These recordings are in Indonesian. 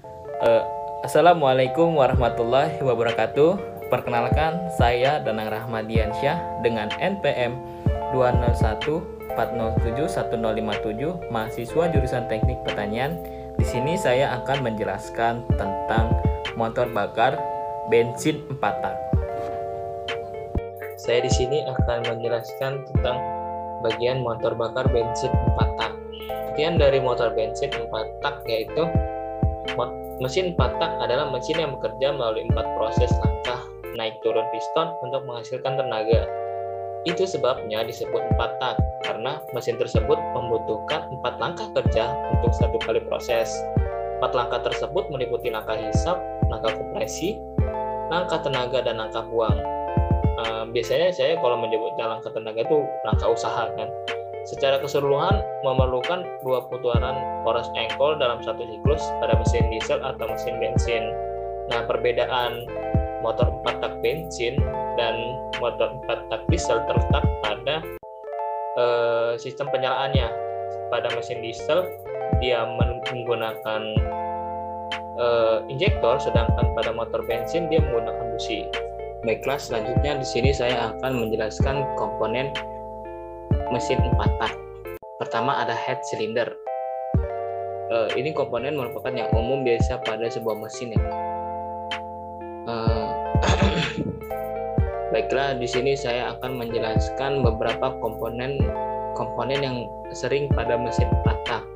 Eh, Assalamualaikum warahmatullahi wabarakatuh. Perkenalkan, saya Danang Rahmadiansyah dengan NPM 201407157, mahasiswa jurusan Teknik Pertanian. Di sini saya akan menjelaskan tentang motor bakar bensin 4 tak. Saya di sini akan menjelaskan tentang bagian motor bakar bensin 4 tak. Bagian dari motor bensin 4 tak yaitu mesin 4 tak adalah mesin yang bekerja melalui 4 proses langkah naik turun piston untuk menghasilkan tenaga. Itu sebabnya disebut 4 tak, karena mesin tersebut membutuhkan 4 langkah kerja untuk satu kali proses. 4 langkah tersebut meliputi langkah hisap, langkah kompresi, langkah tenaga, dan langkah buang. Biasanya saya kalau menyebutnya langkah tenaga itu langkah usaha kan. Secara keseluruhan memerlukan 2 putaran poros engkol dalam satu siklus pada mesin diesel atau mesin bensin. Nah, perbedaan motor 4 tak bensin dan motor 4 tak diesel terletak pada sistem penyalaannya. Pada mesin diesel dia menggunakan injektor, sedangkan pada motor bensin dia menggunakan busi. Baiklah, selanjutnya di sini saya akan menjelaskan komponen mesin 4 tak. Pertama ada head cylinder. Ini komponen merupakan yang umum biasa pada sebuah mesin ya. Baiklah, di sini saya akan menjelaskan beberapa komponen yang sering pada mesin 4 tak,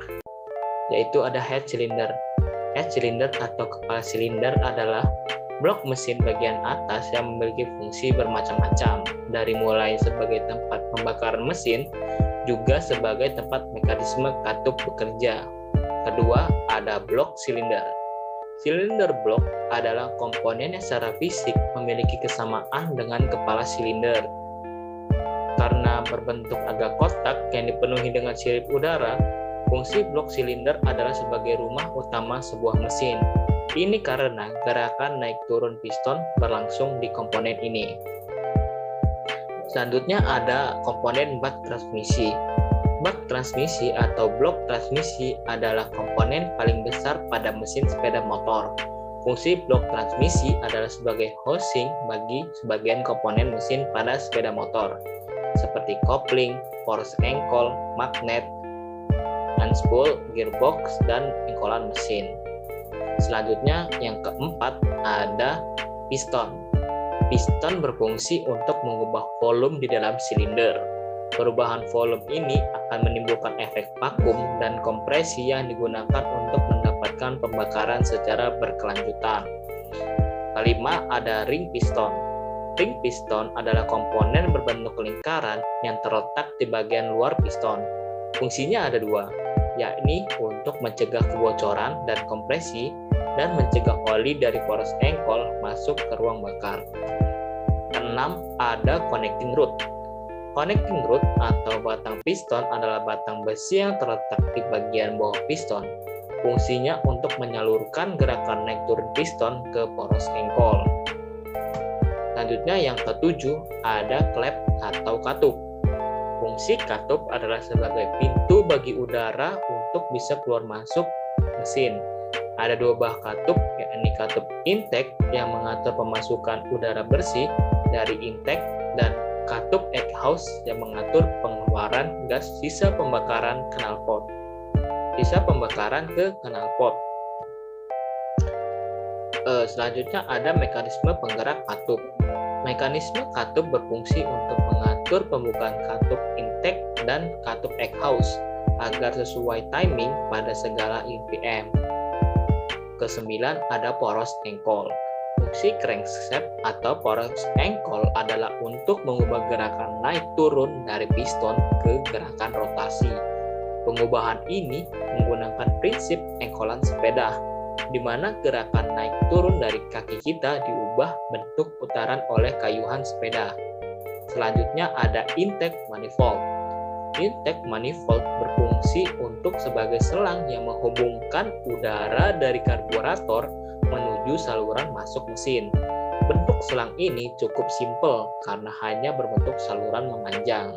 yaitu ada head cylinder. Head cylinder atau kepala silinder adalah blok mesin bagian atas yang memiliki fungsi bermacam-macam, dari mulai sebagai tempat pembakaran mesin juga sebagai tempat mekanisme katup bekerja. Kedua, ada blok silinder. Silinder blok adalah komponen yang secara fisik memiliki kesamaan dengan kepala silinder. Karena berbentuk agak kotak yang dipenuhi dengan sirip udara, fungsi blok silinder adalah sebagai rumah utama sebuah mesin. Ini karena gerakan naik turun piston berlangsung di komponen ini. Selanjutnya ada komponen bak transmisi. Bak transmisi atau blok transmisi adalah komponen paling besar pada mesin sepeda motor. Fungsi blok transmisi adalah sebagai housing bagi sebagian komponen mesin pada sepeda motor, seperti kopling, poros engkol, magnet, unspool, gearbox, dan engkolan mesin. Selanjutnya yang keempat ada piston. Piston berfungsi untuk mengubah volume di dalam silinder. Perubahan volume ini akan menimbulkan efek vakum dan kompresi yang digunakan untuk mendapatkan pembakaran secara berkelanjutan. Kelima ada ring piston. Ring piston adalah komponen berbentuk lingkaran yang terletak di bagian luar piston. Fungsinya ada 2, yakni untuk mencegah kebocoran dan kompresi dan mencegah oli dari poros engkol masuk ke ruang bakar. Keenam, ada connecting rod. Connecting rod atau batang piston adalah batang besi yang terletak di bagian bawah piston. Fungsinya untuk menyalurkan gerakan naik turun piston ke poros engkol. Selanjutnya yang ketujuh, ada klep atau katup. Fungsi katup adalah sebagai pintu bagi udara untuk bisa keluar masuk mesin. Ada 2 bah katup, yakni katup intake yang mengatur pemasukan udara bersih dari intake dan katup exhaust yang mengatur pengeluaran gas sisa pembakaran knalpot. Sisa pembakaran ke knalpot. Selanjutnya ada mekanisme penggerak katup. Mekanisme katup berfungsi untuk mengatur pembukaan katup intake dan katup exhaust agar sesuai timing pada segala RPM. Kesembilan ada poros engkol. Fungsi crankshaft atau poros engkol adalah untuk mengubah gerakan naik turun dari piston ke gerakan rotasi. Pengubahan ini menggunakan prinsip engkolan sepeda, di mana gerakan naik turun dari kaki kita diubah bentuk putaran oleh kayuhan sepeda. Selanjutnya ada intake manifold. Intake manifold berfungsi untuk sebagai selang yang menghubungkan udara dari karburator menuju saluran masuk mesin. Bentuk selang ini cukup simpel karena hanya berbentuk saluran memanjang.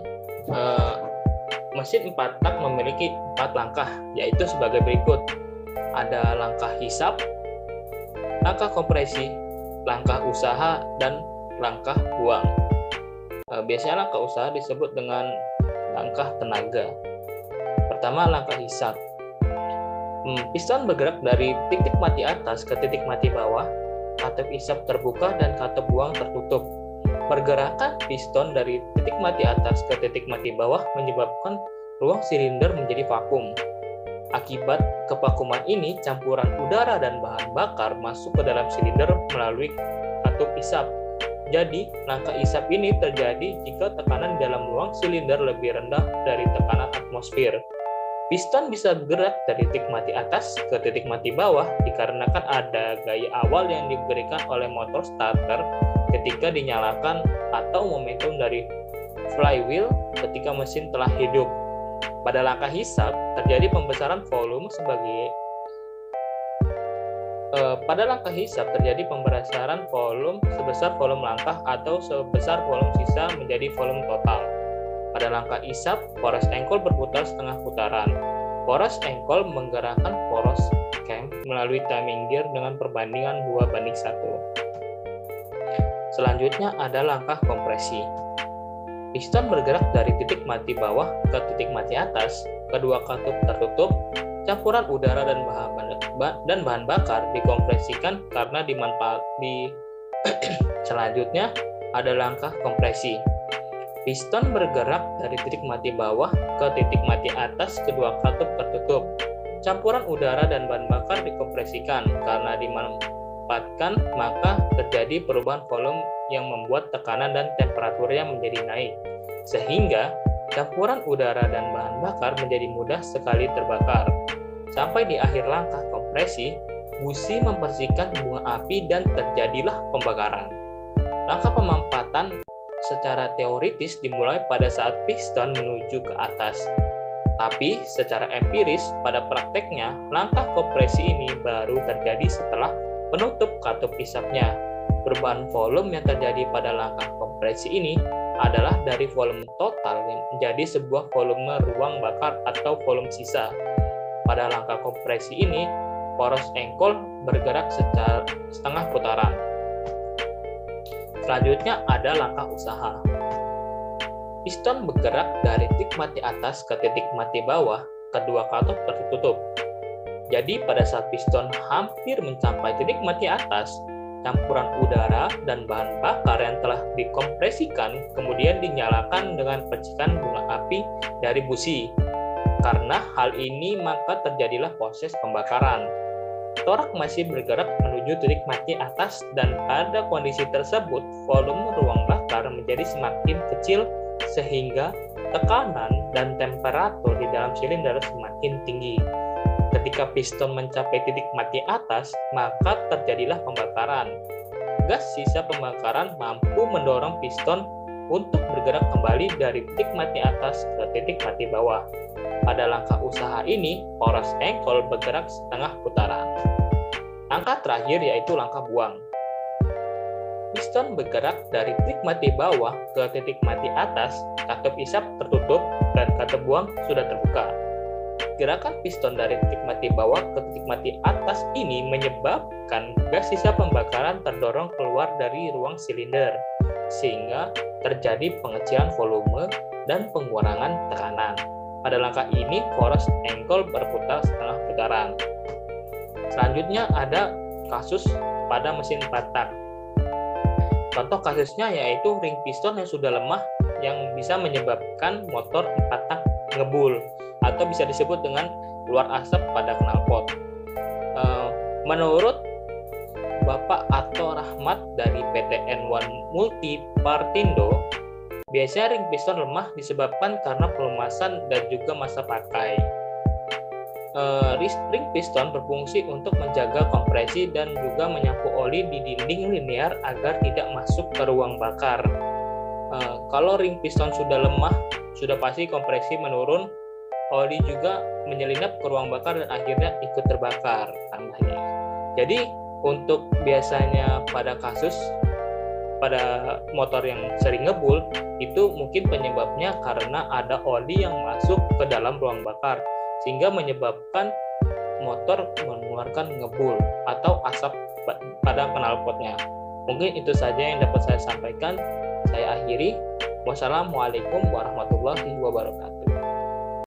Mesin 4 tak memiliki 4 langkah, yaitu sebagai berikut. Ada langkah hisap, Langkah kompresi, langkah usaha, dan langkah buang. Biasanya langkah usaha disebut dengan langkah tenaga. Pertama, langkah hisap. Piston bergerak dari titik mati atas ke titik mati bawah, katup isap terbuka dan katup buang tertutup. Pergerakan piston dari titik mati atas ke titik mati bawah menyebabkan ruang silinder menjadi vakum. Akibat kevakuman ini, campuran udara dan bahan bakar masuk ke dalam silinder melalui katup isap. Jadi, langkah isap ini terjadi jika tekanan dalam ruang silinder lebih rendah dari tekanan atmosfer. Piston bisa bergerak dari titik mati atas ke titik mati bawah dikarenakan ada gaya awal yang diberikan oleh motor starter ketika dinyalakan atau momentum dari flywheel ketika mesin telah hidup. Pada langkah hisap, terjadi pembesaran volume sebesar volume langkah atau sebesar volume sisa menjadi volume total. Pada langkah isap, poros engkol berputar setengah putaran. Poros engkol menggerakkan poros cam melalui timing gear dengan perbandingan 2:1. Selanjutnya ada langkah kompresi. Piston bergerak dari titik mati bawah ke titik mati atas, kedua katup tertutup, campuran udara dan bahan bakar dikompresikan karena Selanjutnya ada langkah kompresi. Piston bergerak dari titik mati bawah ke titik mati atas, kedua katup tertutup. Campuran udara dan bahan bakar dikompresikan karena dimanfaatkan, maka terjadi perubahan volume yang membuat tekanan dan temperaturnya menjadi naik, sehingga campuran udara dan bahan bakar menjadi mudah sekali terbakar. Sampai di akhir langkah kompresi, busi membersihkan bunga api dan terjadilah pembakaran. Langkah pemampatan secara teoritis dimulai pada saat piston menuju ke atas. Tapi secara empiris pada prakteknya, langkah kompresi ini baru terjadi setelah penutup katup isapnya. Perubahan volume yang terjadi pada langkah kompresi ini adalah dari volume total yang menjadi sebuah volume ruang bakar atau volume sisa. Pada langkah kompresi ini, poros engkol bergerak secara setengah putaran. Selanjutnya ada langkah usaha. Piston bergerak dari titik mati atas ke titik mati bawah, kedua katup tertutup. Jadi pada saat piston hampir mencapai titik mati atas, campuran udara dan bahan bakar yang telah dikompresikan kemudian dinyalakan dengan percikan bunga api dari busi. Karena hal ini maka terjadilah proses pembakaran. Torak masih bergerak menuju titik mati atas dan pada kondisi tersebut volume ruang bakar menjadi semakin kecil sehingga tekanan dan temperatur di dalam silinder semakin tinggi. Ketika piston mencapai titik mati atas, maka terjadilah pembakaran. Gas sisa pembakaran mampu mendorong piston untuk bergerak kembali dari titik mati atas ke titik mati bawah. Pada langkah usaha ini, poros engkol bergerak setengah putaran. Langkah terakhir yaitu langkah buang. Piston bergerak dari titik mati bawah ke titik mati atas, katup isap tertutup, dan katup buang sudah terbuka. Gerakan piston dari titik mati bawah ke titik mati atas ini menyebabkan gas sisa pembakaran terdorong keluar dari ruang silinder, sehingga terjadi pengecilan volume dan pengurangan tekanan. Pada langkah ini, poros engkol berputar setengah putaran. Selanjutnya ada kasus pada mesin 4 tak. Contoh kasusnya yaitu ring piston yang sudah lemah yang bisa menyebabkan motor 4 tak ngebul atau bisa disebut dengan keluar asap pada knalpot. Menurut Bapak Ato Rahmat dari PT N1 Multi Partindo, biasanya ring piston lemah disebabkan karena pelumasan dan juga masa pakai. Ring piston berfungsi untuk menjaga kompresi dan juga menyapu oli di dinding linear agar tidak masuk ke ruang bakar. Kalau ring piston sudah lemah, sudah pasti kompresi menurun, oli juga menyelinap ke ruang bakar dan akhirnya ikut terbakar tanahnya. Jadi untuk biasanya pada kasus pada motor yang sering ngebul, itu mungkin penyebabnya karena ada oli yang masuk ke dalam ruang bakar sehingga menyebabkan motor mengeluarkan ngebul atau asap pada knalpotnya. Mungkin itu saja yang dapat saya sampaikan. Saya akhiri. Wassalamualaikum warahmatullahi wabarakatuh.